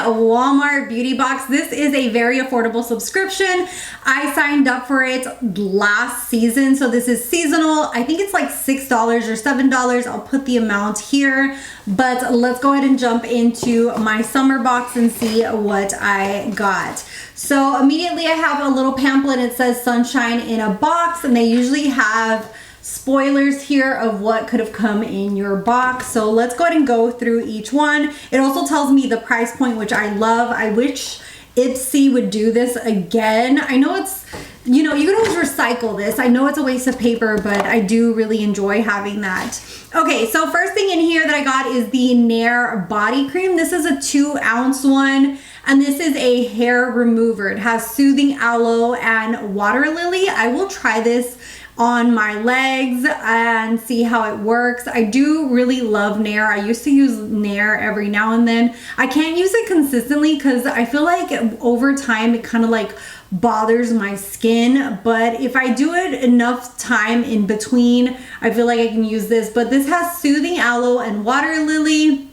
Walmart beauty box. This is a very affordable subscription. I signed up for it last season, so this is seasonal. I think it's like $6 or $7. I'll put the amount here, but let's go ahead and jump into my summer box and see what I got. So immediately I have a little pamphlet. It says Sunshine in a Box, and they usually have spoilers here of what could have come in your box. So let's go ahead and go through each one. It also tells me the price point, which I love. I wish Ipsy would do this again. I know it's, you know, you can always recycle this. I know it's a waste of paper, but I do really enjoy having that. Okay, so first thing in here that I got is the Nair body cream. This is a 2-ounce one, and this is a hair remover. It has soothing aloe and water lily. I will try this on my legs and see how it works. I do really love Nair. I used to use Nair every now and then. I can't use it consistently because I feel like over time it kind of like bothers my skin, but if I do it enough time in between, I feel like I can use this. But this has soothing aloe and water lily.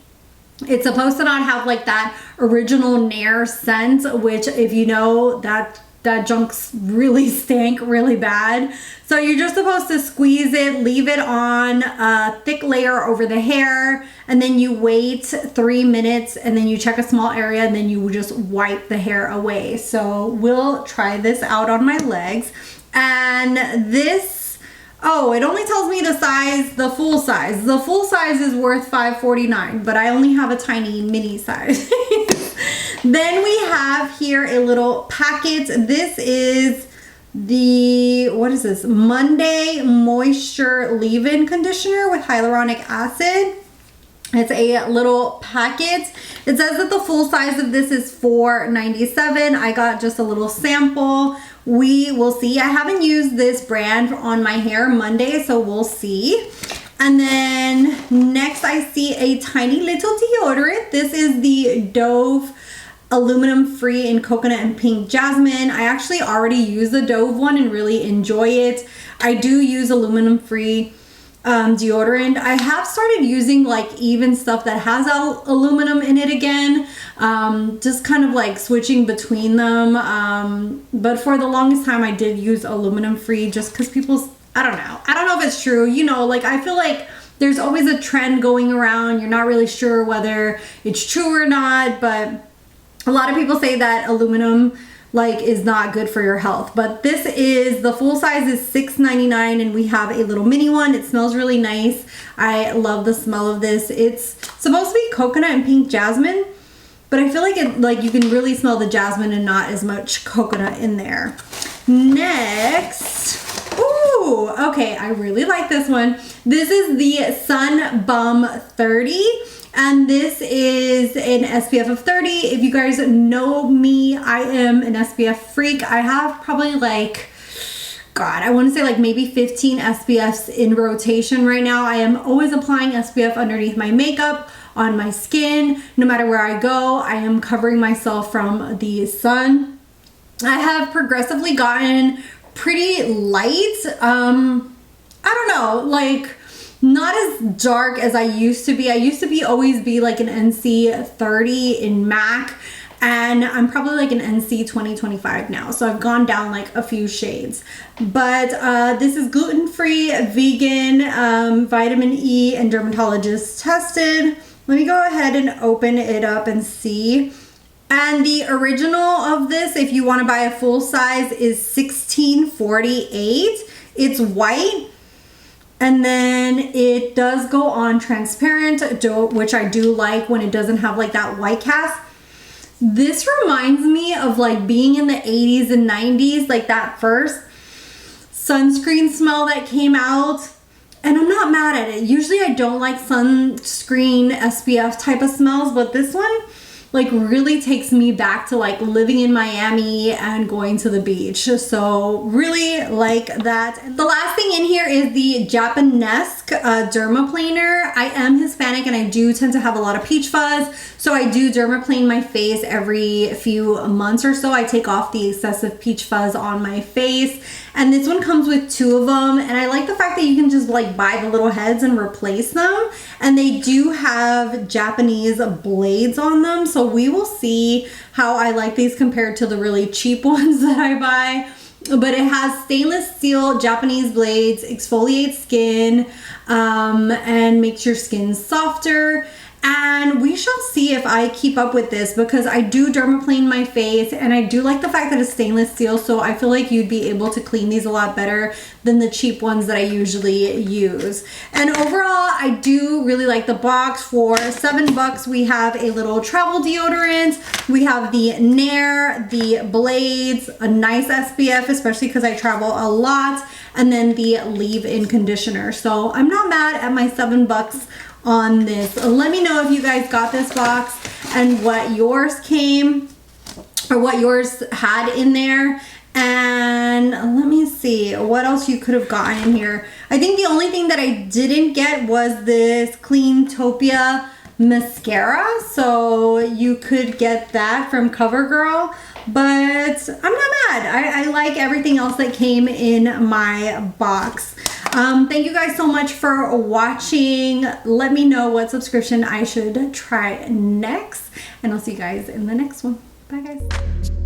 It's supposed to not have like that original Nair scent, which, if you know, that junk's really stank really bad. So you're just supposed to squeeze it, leave it on a thick layer over the hair, and then you wait 3 minutes, and then you check a small area, and then you just wipe the hair away. So we'll try this out on my legs. And this, oh, it only tells me the size, the full size. The full size is worth $5.49, but I only have a tiny mini size. Then we have here a little packet. This is the, what is this? Monday Moisture Leave-In Conditioner with hyaluronic acid. It's a little packet. It says that the full size of this is $4.97. I got just a little sample. We will see. I haven't used this brand on my hair Monday, so we'll see. And then next I see a tiny little deodorant. This is the Dove aluminum free in coconut and pink jasmine. I actually already use the Dove one and really enjoy it. I do use aluminum free deodorant. I have started using like even stuff that has aluminum in it again, just kind of like switching between them. But for the longest time I did use aluminum free just because people's, I don't know if it's true, you know, like I feel like there's always a trend going around. You're not really sure whether it's true or not, but a lot of people say that aluminum like is not good for your health. But this is, the full size is $6.99, and we have a little mini one. It smells really nice. I love the smell of this. It's supposed to be coconut and pink jasmine, but I feel like it, like you can really smell the jasmine and not as much coconut in there. Next, ooh, okay, I really like this one. This is the Sun Bum 30. And this is an SPF of 30. If you guys know me, I am an SPF freak. I have probably like, God, I want to say like maybe 15 SPFs in rotation right now. I am always applying SPF underneath my makeup, on my skin. No matter where I go, I am covering myself from the sun. I have progressively gotten pretty light. I don't know, like, not as dark as I used to be. I used to always be like an NC 30 in MAC, and I'm probably like an NC 2025 now. So I've gone down like a few shades. But this is gluten-free, vegan, vitamin E, and dermatologist tested. Let me go ahead and open it up and see. And the original of this, if you want to buy a full size, is $16.48. It's white. And then it does go on transparent, which I do like when it doesn't have like that white cast. This reminds me of like being in the 80s and 90s, like that first sunscreen smell that came out. And I'm not mad at it. Usually I don't like sunscreen SPF type of smells, but this one like really takes me back to like living in Miami and going to the beach. So really like that. The last thing in here is the Japanesque Dermaplaner. I am Hispanic and I do tend to have a lot of peach fuzz. So I do dermaplane my face every few months or so. I take off the excessive peach fuzz on my face. And this one comes with 2 of them, and I like the fact that you can just like buy the little heads and replace them. And they do have Japanese blades on them, so we will see how I like these compared to the really cheap ones that I buy. But it has stainless steel Japanese blades, exfoliates skin, and makes your skin softer. And we shall see if I keep up with this, because I do dermaplane my face, and I do like the fact that it's stainless steel, so I feel like you'd be able to clean these a lot better than the cheap ones that I usually use. And overall, I do really like the box. For $7, we have a little travel deodorant, we have the Nair, the blades, a nice SPF, especially because I travel a lot, and then the leave-in conditioner. So I'm not mad at my $7 on this. Let me know if you guys got this box and what yours came, or what yours had in there. And let me see what else you could have gotten in here. I think the only thing that I didn't get was this Cleantopia mascara, so you could get that from CoverGirl. But I'm not mad. I like everything else that came in my box. Thank you guys so much for watching. Let me know what subscription I should try next, and I'll see you guys in the next one. Bye guys.